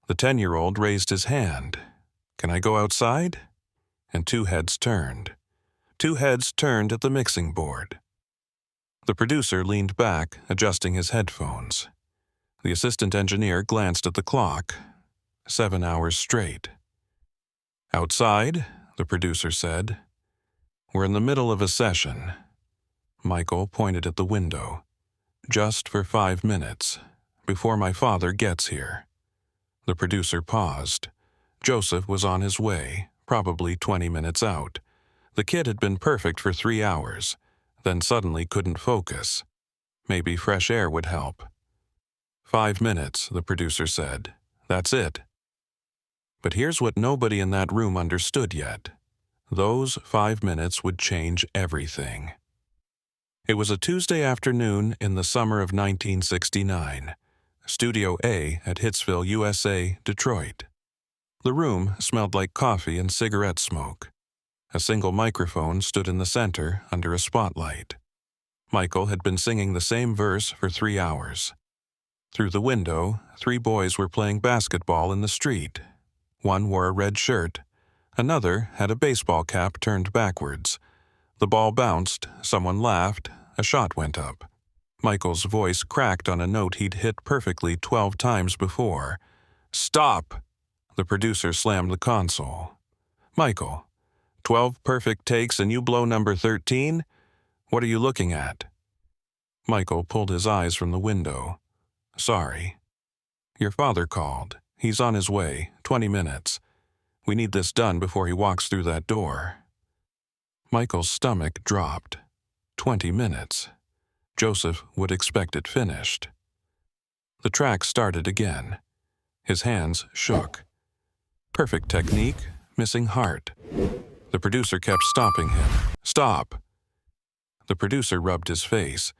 The 10-year-old raised his hand. "Can I go outside?" And two heads turned. Two heads turned at the mixing board. The producer leaned back, adjusting his headphones. The assistant engineer glanced at the clock. 7 hours straight. "Outside," the producer said. "We're in the middle of a session." Michael pointed at the window. "Just for 5 minutes, before my father gets here." The producer paused. Joseph was on his way, probably 20 minutes out. The kid had been perfect for 3 hours, then suddenly couldn't focus. Maybe fresh air would help. 5 minutes, the producer said. That's it. But here's what nobody in that room understood yet. Those 5 minutes would change everything. It was a Tuesday afternoon in the summer of 1969. Studio A at Hitsville, USA, Detroit. The room smelled like coffee and cigarette smoke. A single microphone stood in the center under a spotlight. Michael had been singing the same verse for 3 hours. Through the window, 3 boys were playing basketball in the street. One wore a red shirt. Another had a baseball cap turned backwards. The ball bounced, someone laughed, a shot went up. Michael's voice cracked on a note he'd hit perfectly 12 times before. "Stop!" The producer slammed the console. "Michael, 12 perfect takes and you blow number 13? What are you looking at?" Michael pulled his eyes from the window. "Sorry. Your father called. He's on his way, 20 minutes. We need this done before he walks through that door." Michael's stomach dropped. 20 minutes. Joseph would expect it finished. The track started again. His hands shook. Perfect technique, missing heart. The producer kept stopping him. "Stop!" The producer rubbed his face.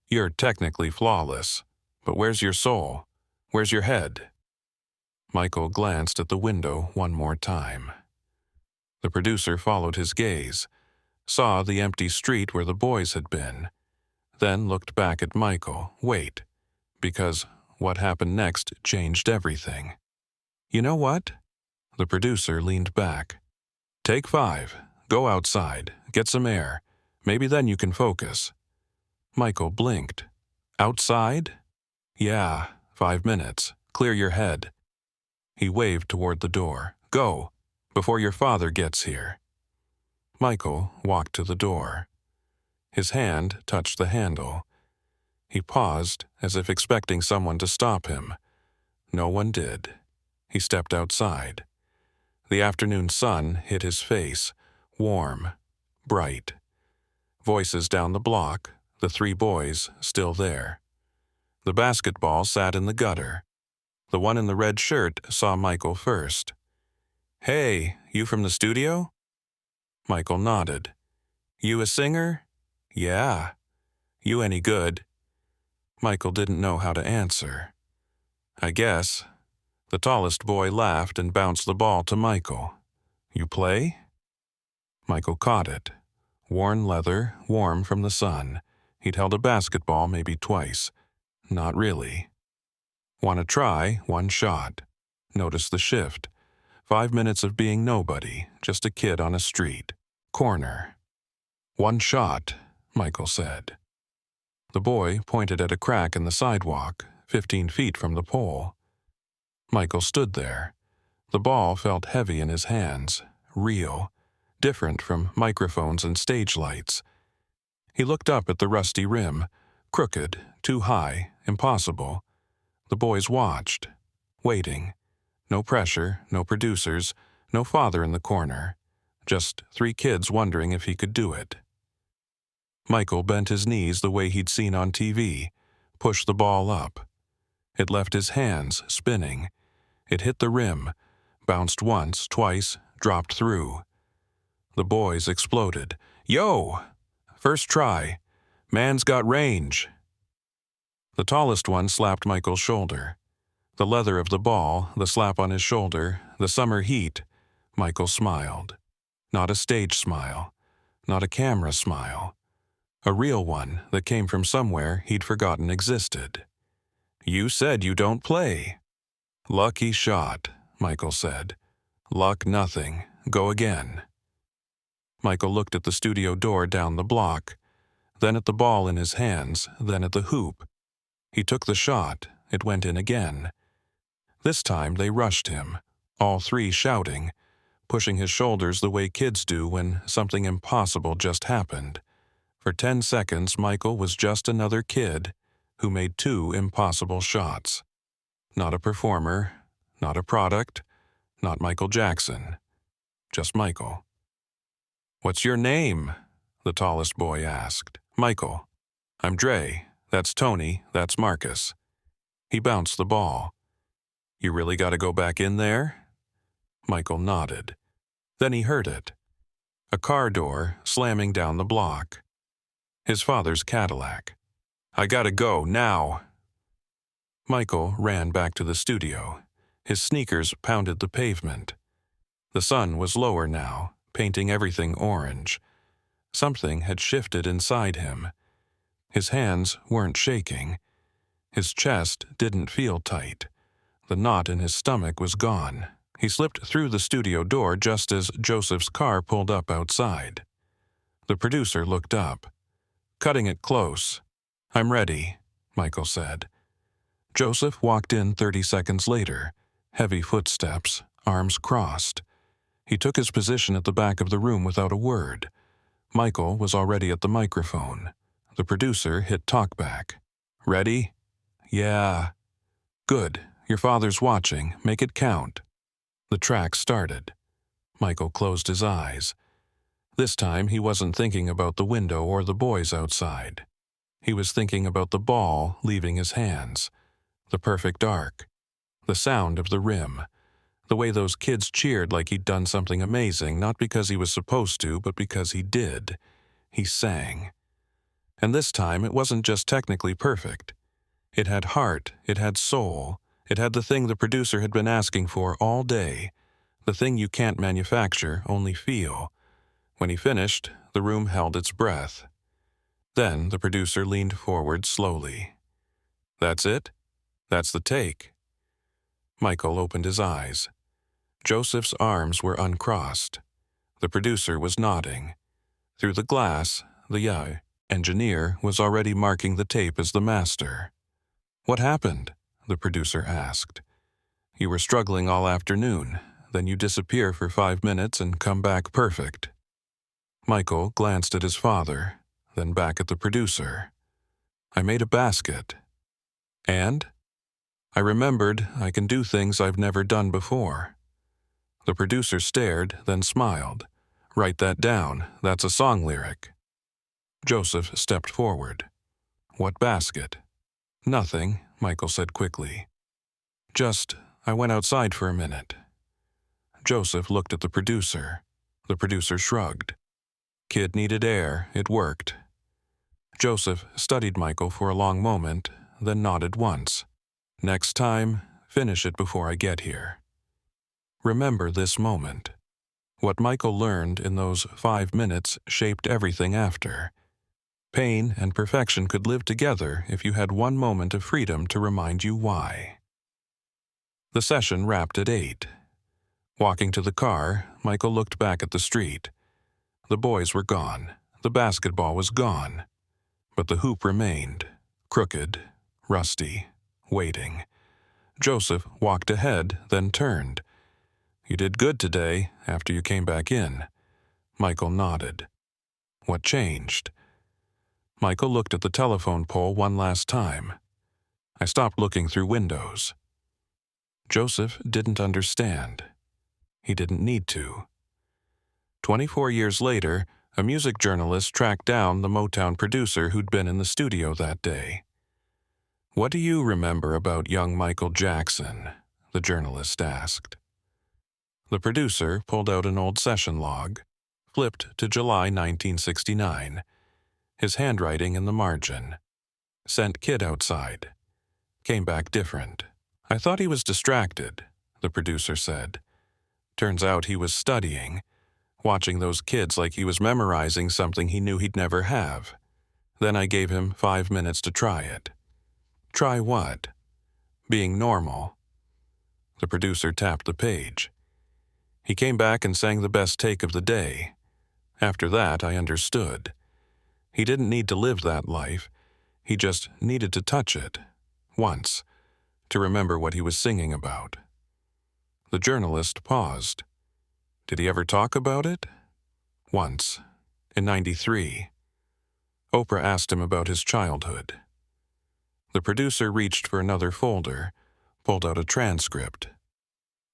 "You're technically flawless, but where's your soul? Where's your head?" Michael glanced at the window one more time. The producer followed his gaze, saw the empty street where the boys had been, then looked back at Michael. Wait, because what happened next changed everything. "You know what?" The producer leaned back. "Take 5. Go outside. Get some air. Maybe then you can focus." Michael blinked. "Outside?" "Yeah, 5 minutes. Clear your head." He waved toward the door. "Go, before your father gets here." Michael walked to the door. His hand touched the handle. He paused, as if expecting someone to stop him. No one did. He stepped outside. The afternoon sun hit his face, warm, bright. Voices down the block, the 3 boys still there. The basketball sat in the gutter. The one in the red shirt saw Michael first. "Hey, you from the studio?" Michael nodded. "You a singer?" "Yeah." "You any good?" Michael didn't know how to answer. "I guess." The tallest boy laughed and bounced the ball to Michael. "You play?" Michael caught it. Worn leather, warm from the sun. He'd held a basketball maybe twice. Not really. "Want to try? 1 shot." Notice the shift. 5 minutes of being nobody, just a kid on a street. Corner. "1 shot," Michael said. The boy pointed at a crack in the sidewalk, 15 feet from the pole. Michael stood there. The ball felt heavy in his hands, real, different from microphones and stage lights. He looked up at the rusty rim, crooked, too high, impossible. The boys watched, waiting. No pressure, no producers, no father in the corner. Just 3 kids wondering if he could do it. Michael bent his knees the way he'd seen on TV, pushed the ball up. It left his hands spinning. It hit the rim, bounced once, twice, dropped through. The boys exploded. "Yo! First try. Man's got range." The tallest one slapped Michael's shoulder. The leather of the ball, the slap on his shoulder, the summer heat. Michael smiled. Not a stage smile. Not a camera smile. A real one that came from somewhere he'd forgotten existed. "You said you don't play." "Lucky shot," Michael said. "Luck nothing. Go again." Michael looked at the studio door down the block, then at the ball in his hands, then at the hoop. He took the shot. It went in again. This time they rushed him, all three shouting, pushing his shoulders the way kids do when something impossible just happened. For 10 seconds, Michael was just another kid who made 2 impossible shots. Not a performer, not a product, not Michael Jackson. Just Michael. "What's your name?" the tallest boy asked. "Michael." "I'm Dre. That's Tony. That's Marcus." He bounced the ball. "You really got to go back in there?" Michael nodded. Then he heard it. A car door slamming down the block. His father's Cadillac. "I gotta go, now." Michael ran back to the studio. His sneakers pounded the pavement. The sun was lower now, painting everything orange. Something had shifted inside him. His hands weren't shaking. His chest didn't feel tight. The knot in his stomach was gone. He slipped through the studio door just as Joseph's car pulled up outside. The producer looked up. "Cutting it close." "I'm ready," Michael said. Joseph walked in 30 seconds later, heavy footsteps, arms crossed. He took his position at the back of the room without a word. Michael was already at the microphone. The producer hit talkback. "Ready?" "Yeah." "Good. Your father's watching. Make it count." The track started. Michael closed his eyes. This time he wasn't thinking about the window or the boys outside. He was thinking about the ball leaving his hands, the perfect arc, the sound of the rim, the way those kids cheered like he'd done something amazing, not because he was supposed to, but because he did. He sang. And this time it wasn't just technically perfect. It had heart, it had soul, it had the thing the producer had been asking for all day, the thing you can't manufacture, only feel. When he finished, the room held its breath. Then the producer leaned forward slowly. "That's it? That's the take." Michael opened his eyes. Joseph's arms were uncrossed. The producer was nodding. Through the glass, the engineer was already marking the tape as the master. "What happened?" the producer asked. "You were struggling all afternoon, then you disappear for 5 minutes and come back perfect." Michael glanced at his father, then back at the producer. "I made a basket." "And?" "I remembered I can do things I've never done before." The producer stared, then smiled. "Write that down. That's a song lyric." Joseph stepped forward. "What basket?" "Nothing," Michael said quickly. "Just, I went outside for a minute." Joseph looked at the producer. The producer shrugged. Kid needed air. It worked. Joseph studied Michael for a long moment, then nodded once. "Next time, finish it before I get here." Remember this moment. What Michael learned in those 5 minutes shaped everything after. Pain and perfection could live together if you had one moment of freedom to remind you why. The session wrapped at 8. Walking to the car, Michael looked back at the street. The boys were gone. The basketball was gone. But the hoop remained, crooked, rusty, waiting. Joseph walked ahead, then turned. "You did good today, after you came back in." Michael nodded. "What changed?" Michael looked at the telephone pole one last time. "I stopped looking through windows." Joseph didn't understand. He didn't need to. 24 years later, a music journalist tracked down the Motown producer who'd been in the studio that day. "What do you remember about young Michael Jackson?" the journalist asked. The producer pulled out an old session log, flipped to July 1969, his handwriting in the margin. "Sent kid outside. Came back different. I thought he was distracted," the producer said. "Turns out he was studying, watching those kids like he was memorizing something he knew he'd never have. Then I gave him 5 minutes to try it." "Try what?" "Being normal." The producer tapped the page. He came back and sang the best take of the day. After that, I understood. He didn't need to live that life. He just needed to touch it, once, to remember what he was singing about. The journalist paused. Did he ever talk about it? Once, in '93. Oprah asked him about his childhood. The producer reached for another folder, pulled out a transcript.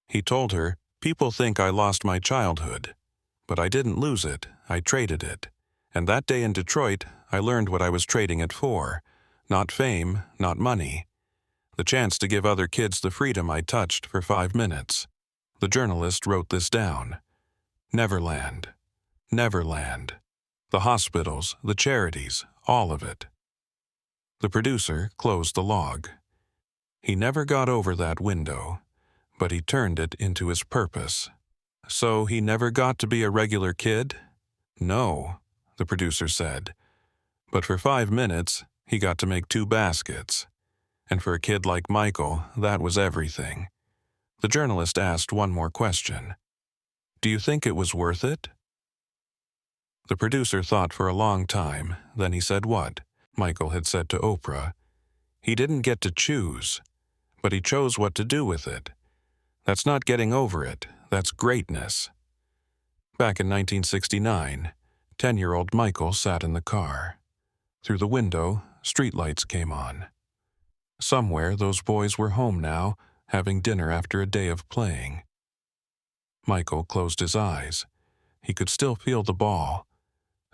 He told her, "People think I lost my childhood, but I didn't lose it, I traded it. And that day in Detroit, I learned what I was trading it for. Not fame, not money. The chance to give other kids the freedom I touched for 5 minutes." The journalist wrote this down. Neverland. Neverland. The hospitals, the charities, all of it. The producer closed the log. He never got over that window, but he turned it into his purpose. So he never got to be a regular kid? No, the producer said. But for 5 minutes, he got to make 2 baskets. And for a kid like Michael, that was everything. The journalist asked one more question. Do you think it was worth it? The producer thought for a long time, then he said what Michael had said to Oprah. He didn't get to choose, but he chose what to do with it. That's not getting over it, that's greatness. Back in 1969, 10-year-old Michael sat in the car. Through the window, streetlights came on. Somewhere those boys were home now, having dinner after a day of playing. Michael closed his eyes. He could still feel the ball,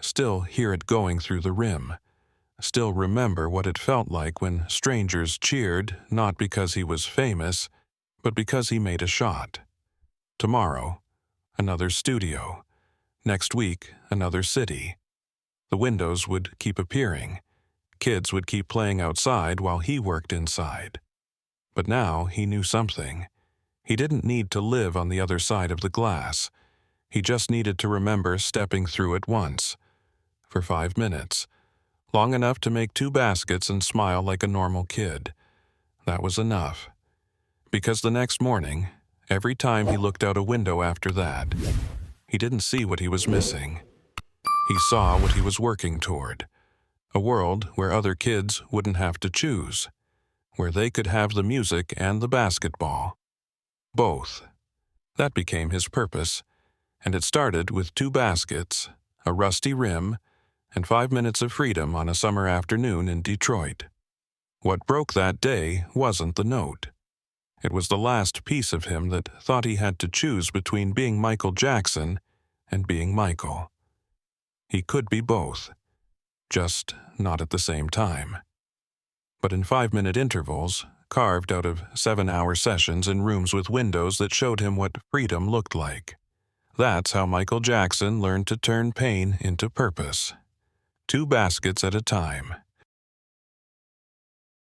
still hear it going through the rim, still remember what it felt like when strangers cheered not because he was famous, but because he made a shot. Tomorrow, another studio. Next week, another city. The windows would keep appearing. Kids would keep playing outside while he worked inside. But now he knew something. He didn't need to live on the other side of the glass. He just needed to remember stepping through it once, for 5 minutes, long enough to make 2 baskets and smile like a normal kid. That was enough. Because the next morning, every time he looked out a window after that, he didn't see what he was missing. He saw what he was working toward. A world where other kids wouldn't have to choose, where they could have the music and the basketball. Both. That became his purpose, and it started with 2 baskets, a rusty rim, and 5 minutes of freedom on a summer afternoon in Detroit. What broke that day wasn't the note. It was the last piece of him that thought he had to choose between being Michael Jackson and being Michael. He could be both, just not at the same time. But in 5-minute intervals, carved out of 7-hour sessions in rooms with windows that showed him what freedom looked like. That's how Michael Jackson learned to turn pain into purpose. 2 baskets at a time.